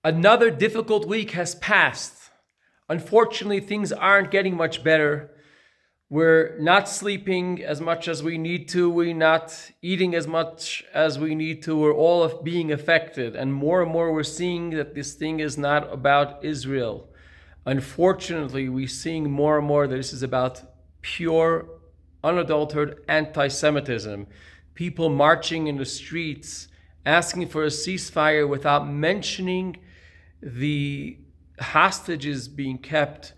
Another difficult week has passed. Unfortunately, things aren't getting much better. We're not sleeping as much as we need to. We're not eating as much as we need to. We're all being affected. And more we're seeing that this thing is not about Israel. Unfortunately, we're seeing more and more that this is about pure, unadulterated anti-Semitism. People marching in the streets, asking for a ceasefire without mentioning the hostages being kept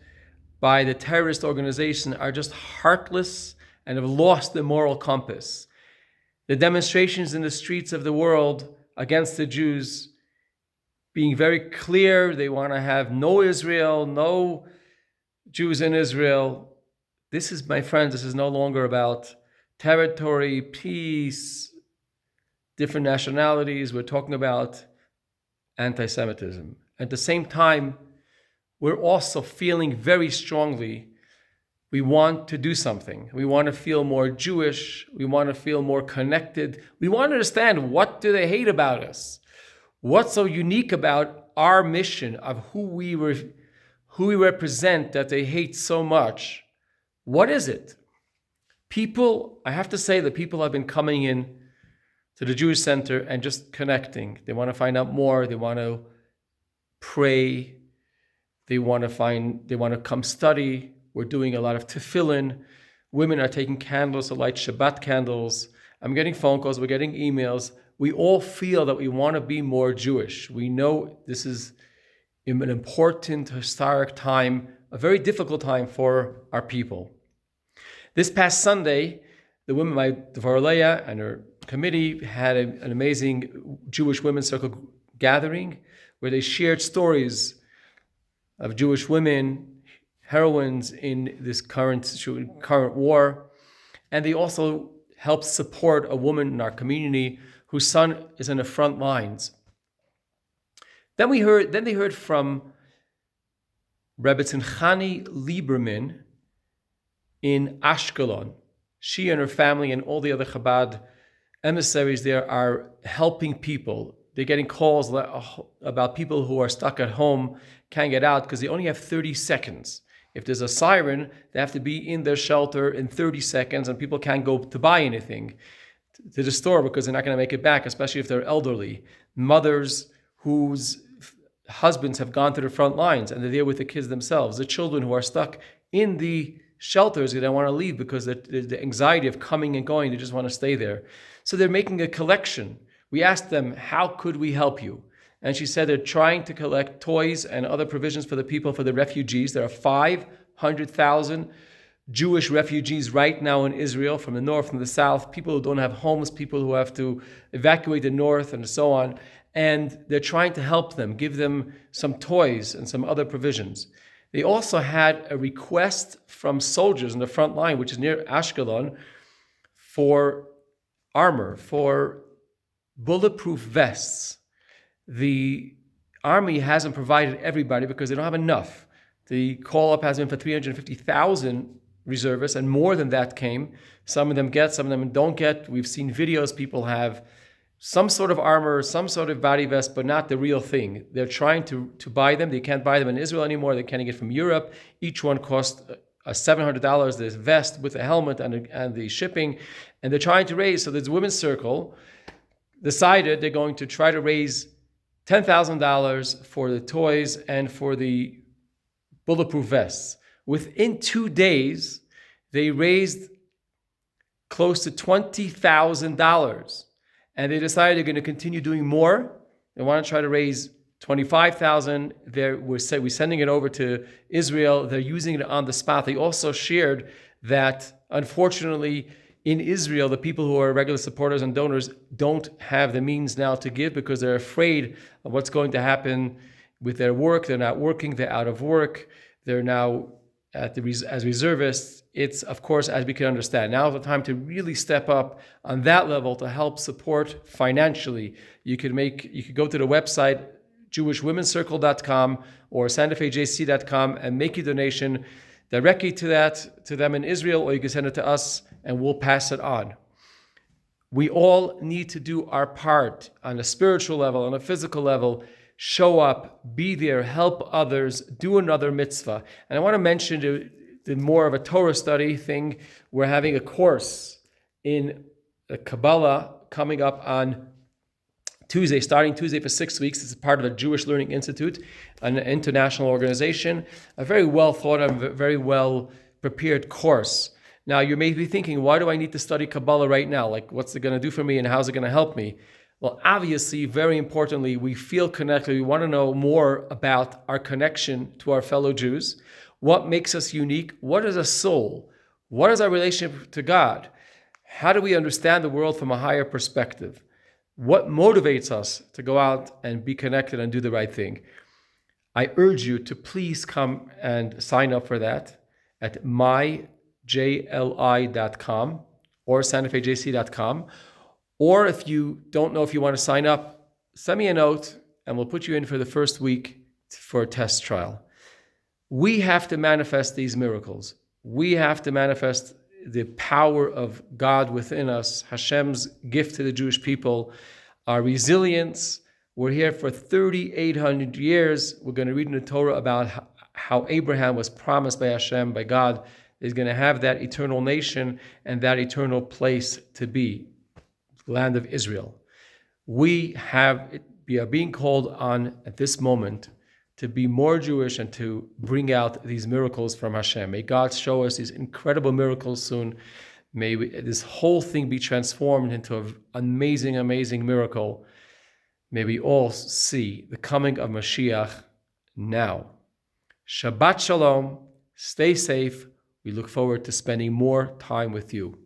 by the terrorist organization are just heartless and have lost the moral compass. The demonstrations in the streets of the world against the Jews being very clear, they want to have no Israel, no Jews in Israel. This is, my friends, this is no longer about territory, peace, different nationalities. We're talking about anti-Semitism. At the same time, we're also feeling very strongly we want to do something. We want to feel more Jewish. We want to feel more connected. We want to understand, what do they hate about us? What's so unique about our mission of who we represent that they hate so much? What is it? People, I have to say that people have been coming in to the Jewish Center and just connecting. They want to find out more. They want to pray. They want to come study. We're doing a lot of tefillin. Women are taking candles to light Shabbat candles. I'm getting phone calls. We're getting emails. We all feel that we want to be more Jewish. We know this is an important, historic time, a very difficult time for our people. This past Sunday, the women, my Dvor Leah and her committee, had an amazing Jewish Women's Circle gathering where they shared stories of Jewish women, heroines in this current war. And they also helped support a woman in our community whose son is in the front lines. Then they heard from Rebbe Chani Lieberman in Ashkelon. She and her family and all the other Chabad emissaries there are helping people. They're getting calls about people who are stuck at home, can't get out because they only have 30 seconds. If there's a siren, they have to be in their shelter in 30 seconds and people can't go to buy anything to the store because they're not going to make it back, especially if they're elderly. Mothers whose husbands have gone to the front lines and they're there with the kids themselves. The children who are stuck in the shelters, they don't want to leave because the anxiety of coming and going, they just want to stay there. So they're making a collection. We asked them, how could we help you? And she said they're trying to collect toys and other provisions for the people, for the refugees. There are 500,000 Jewish refugees right now in Israel, from the north and the south, people who don't have homes, people who have to evacuate the north and so on. And they're trying to help them, give them some toys and some other provisions. They also had a request from soldiers in the front line, which is near Ashkelon, for armor, for bulletproof vests. The army hasn't provided everybody because they don't have enough. The call-up has been for 350,000 reservists, and more than that came. Some of them get, some of them don't get. We've seen videos, people have some sort of armor, some sort of body vest, but not the real thing. They're trying to buy them. They can't buy them in Israel anymore. They can't get from Europe. Each one costs $700, this vest with a helmet and the shipping. And they're trying to raise, so this women's circle decided they're going to try to raise $10,000 for the toys and for the bulletproof vests. Within 2 days, they raised close to $20,000. And they decided they're going to continue doing more. They want to try to raise $25,000. We're sending it over to Israel. They're using it on the spot. They also shared that, unfortunately, in Israel, the people who are regular supporters and donors don't have the means now to give because they're afraid of what's going to happen with their work. They're not working. They're out of work. They're now as reservists. It's, of course, as we can understand, now is the time to really step up on that level to help support financially. You could go to the website jewishwomencircle.com or santafejc.com and make your donation directly to them in Israel, or you can send it to us and we'll pass it on. We all need to do our part on a spiritual level, on a physical level, show up, be there, help others, do another mitzvah. And I want to mention the more of a Torah study thing. We're having a course in Kabbalah coming up on Tuesday, starting Tuesday for 6 weeks. It's a part of the Jewish Learning Institute, an international organization, a very well thought out, very well prepared course. Now, you may be thinking, why do I need to study Kabbalah right now? Like, what's it going to do for me and how's it going to help me? Well, obviously, very importantly, we feel connected. We want to know more about our connection to our fellow Jews. What makes us unique? What is a soul? What is our relationship to God? How do we understand the world from a higher perspective? What motivates us to go out and be connected and do the right thing? I urge you to please come and sign up for that at myjli.com or santafejc.com. Or if you don't know if you want to sign up, send me a note and we'll put you in for the first week for a test trial. We have to manifest these miracles. We have to manifest the power of God within us, Hashem's gift to the Jewish people, our resilience. We're here for 3,800 years. We're going to read in the Torah about how Abraham was promised by Hashem, by God, is going to have that eternal nation and that eternal place to be, land of Israel. We are being called on at this moment to be more Jewish and to bring out these miracles from Hashem. May God show us these incredible miracles soon. May this whole thing be transformed into an amazing, amazing miracle. May we all see the coming of Mashiach now. Shabbat Shalom. Stay safe. We look forward to spending more time with you.